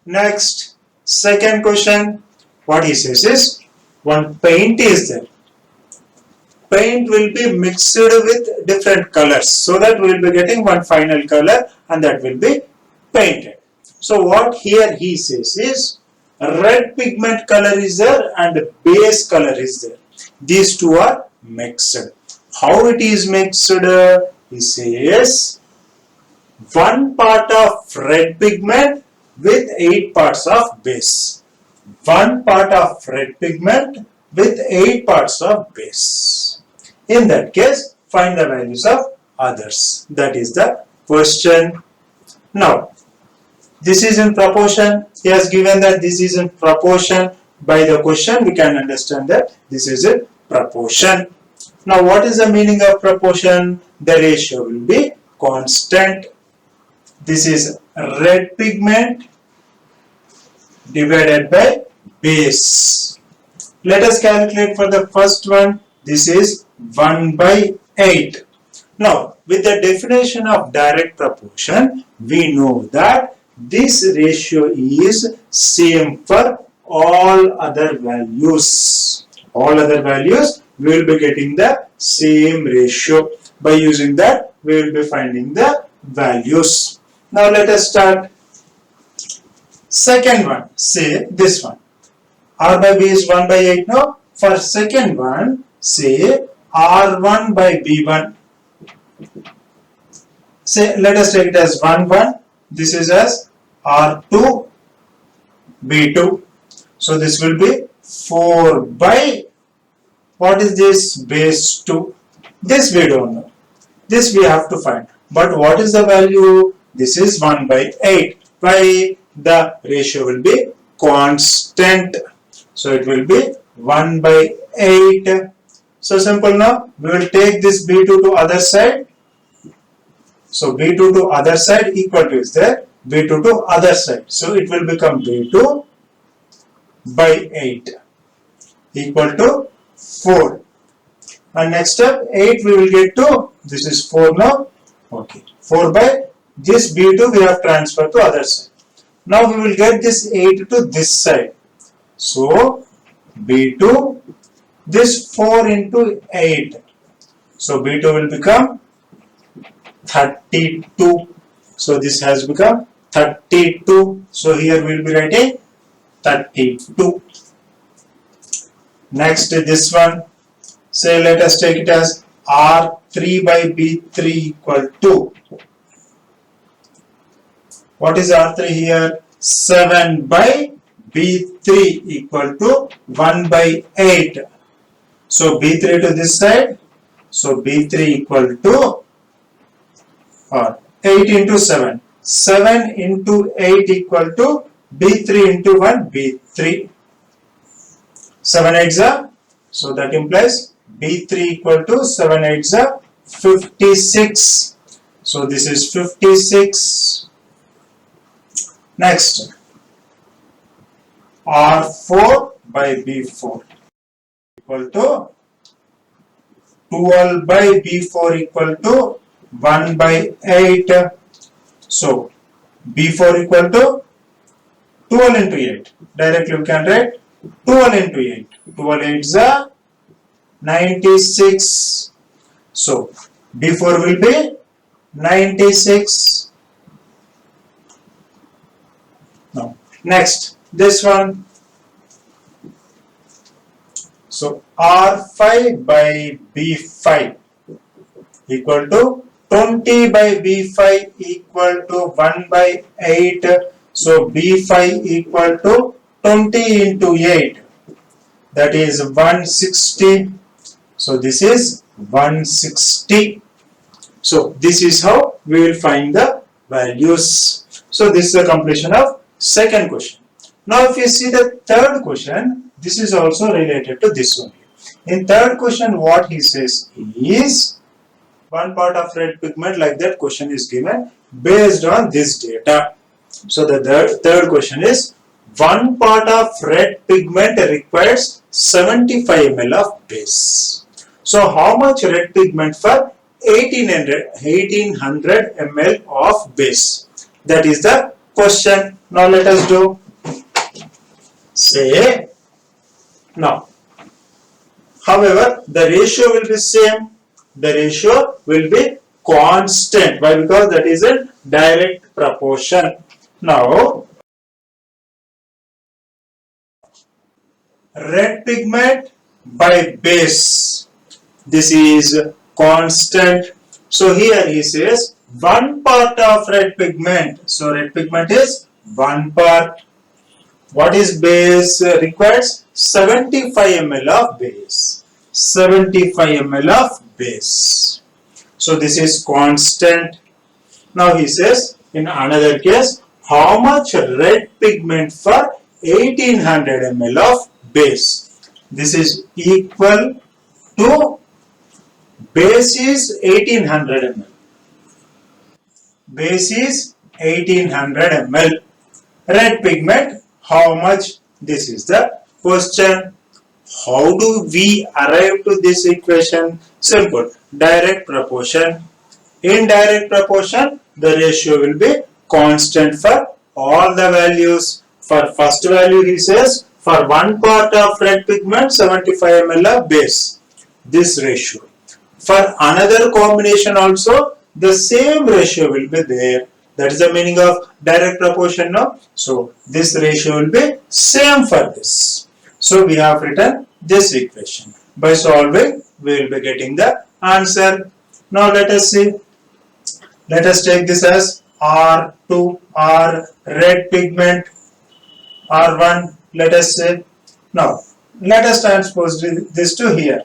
Next, second question, what he says is, one paint is there. Paint will be mixed with different colors, so that we will be getting one final color and that will be painted. So what here he says is, red pigment color is there and base color is there. These two are mixed. How it is mixed? He says, one part of red pigment with 8 parts of base. One part of red pigment with 8 parts of base. In that case, find the values of others. That is the question. Now, this is in proportion. He has given that this is in proportion. By the question, we can understand that this is in proportion. Now, what is the meaning of proportion? The ratio will be constant. This is red pigment divided by base. Let us calculate for the first one. This is 1 by 8. Now, with the definition of direct proportion, we know that this ratio is same for all other values. All other values, we will be getting the same ratio. By using that, we will be finding the values. Now, let us start. Second one, say this one. R by B is 1 by 8 now. For second one, say R1 by B1. Say, let us take it as 1, 1. This is as R2, B2. So this will be 4 by, what is this? Base 2. This we don't know. This we have to find. But what is the value? This is 1 by 8. Why? The ratio will be constant. So it will be 1 by 8. So simple now. We will take this B2 to other side. So B2 to other side equal to is there. B2 to other side. So it will become B2 by 8 equal to 4. And next step 8 we will get to, this is 4 now. Okay. 4 by this B2 we have transferred to other side. Now we will get this 8 to this side. So B2, this 4 into 8. So B2 will become 32. So this has become 32. So here we will be writing 32. Next this one. Say let us take it as R3 by B3 equal to. What is R3 here? 7 by B3 equal to 1 by 8. So B3 to this side. So B3 equal to 8 into 7. 7 into 8 equal to B3 into 1 B3. 7 8s are. So that implies B3 equal to 7 8s are 56. So this is 56. Next, R4 by B4 equal to 12 by B4 equal to 1 by 8. So B4 equal to 12 into 8. Directly we can write 12 into 8. 12 8s are 96. So B4 will be 96. Now, next, this one. So, R5 by B5 equal to 20 by B5 equal to 1 by 8. So, B5 equal to 20 into 8. That is 160. So, this is 160. So, this is how we will find the values. So, this is the completion of second question. Now, if you see the third question, this is also related to this one. In third question, what he says is, one part of red pigment, like that question is given based on this data. So, the third question is, one part of red pigment requires 75 ml of base. So, how much red pigment for 1800 ml of base? That is the question. Now let us do, say, now, however, the ratio will be same, the ratio will be constant. Why? Because that is in direct proportion. Now, red pigment by base, this is constant. So here he says 1 part of red pigment. So red pigment is 1 part. What is base requires? 75 ml of base. 75 ml of base. So this is constant. Now he says in another case, how much red pigment for 1800 ml of base? This is equal to base is 1800 ml. Base is 1800 ml. Red pigment, how much? This is the question. How do we arrive to this equation? Simple. Direct proportion. In direct proportion, the ratio will be constant for all the values. For first value, he says, for 1 part of red pigment, 75 ml of base. This ratio. For another combination also, the same ratio will be there. That is the meaning of direct proportion now. So this ratio will be same for this. So we have written this equation. By solving, we will be getting the answer. Now let us see. Let us take this as R2, R red pigment, R1. Let us say. Now let us transpose this to here.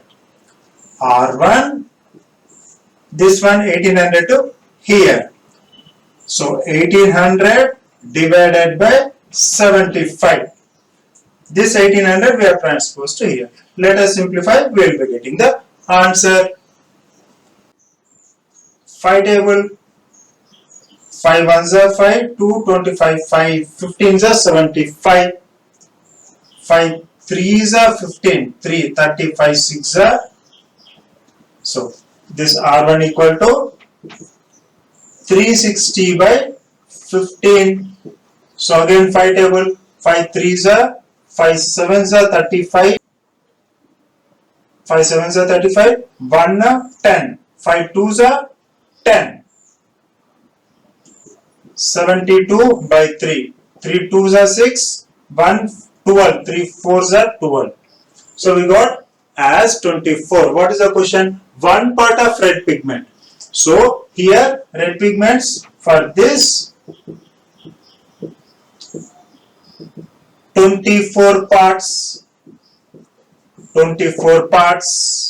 R1, this one 1800 to here. So 1800 divided by 75. This 1800 we have transposed to here. Let us simplify, we will be getting the answer. 5 table, 5 ones are 5, 2 25, 5 15s are 75, 5 3s are 15, 3 35, 6 are. So this R1 equal to 360 by 15. So again 5 table, 5 3s are, 5 7s are 35, 5 7s are 35, 1 10, 5 2s are 10, 72 by 3, 3 2s are 6, 1 12, 3 4s are 12. So we got as 24. What is the question? 1 part of red pigment. So here red pigments for this 24 parts. 24 parts.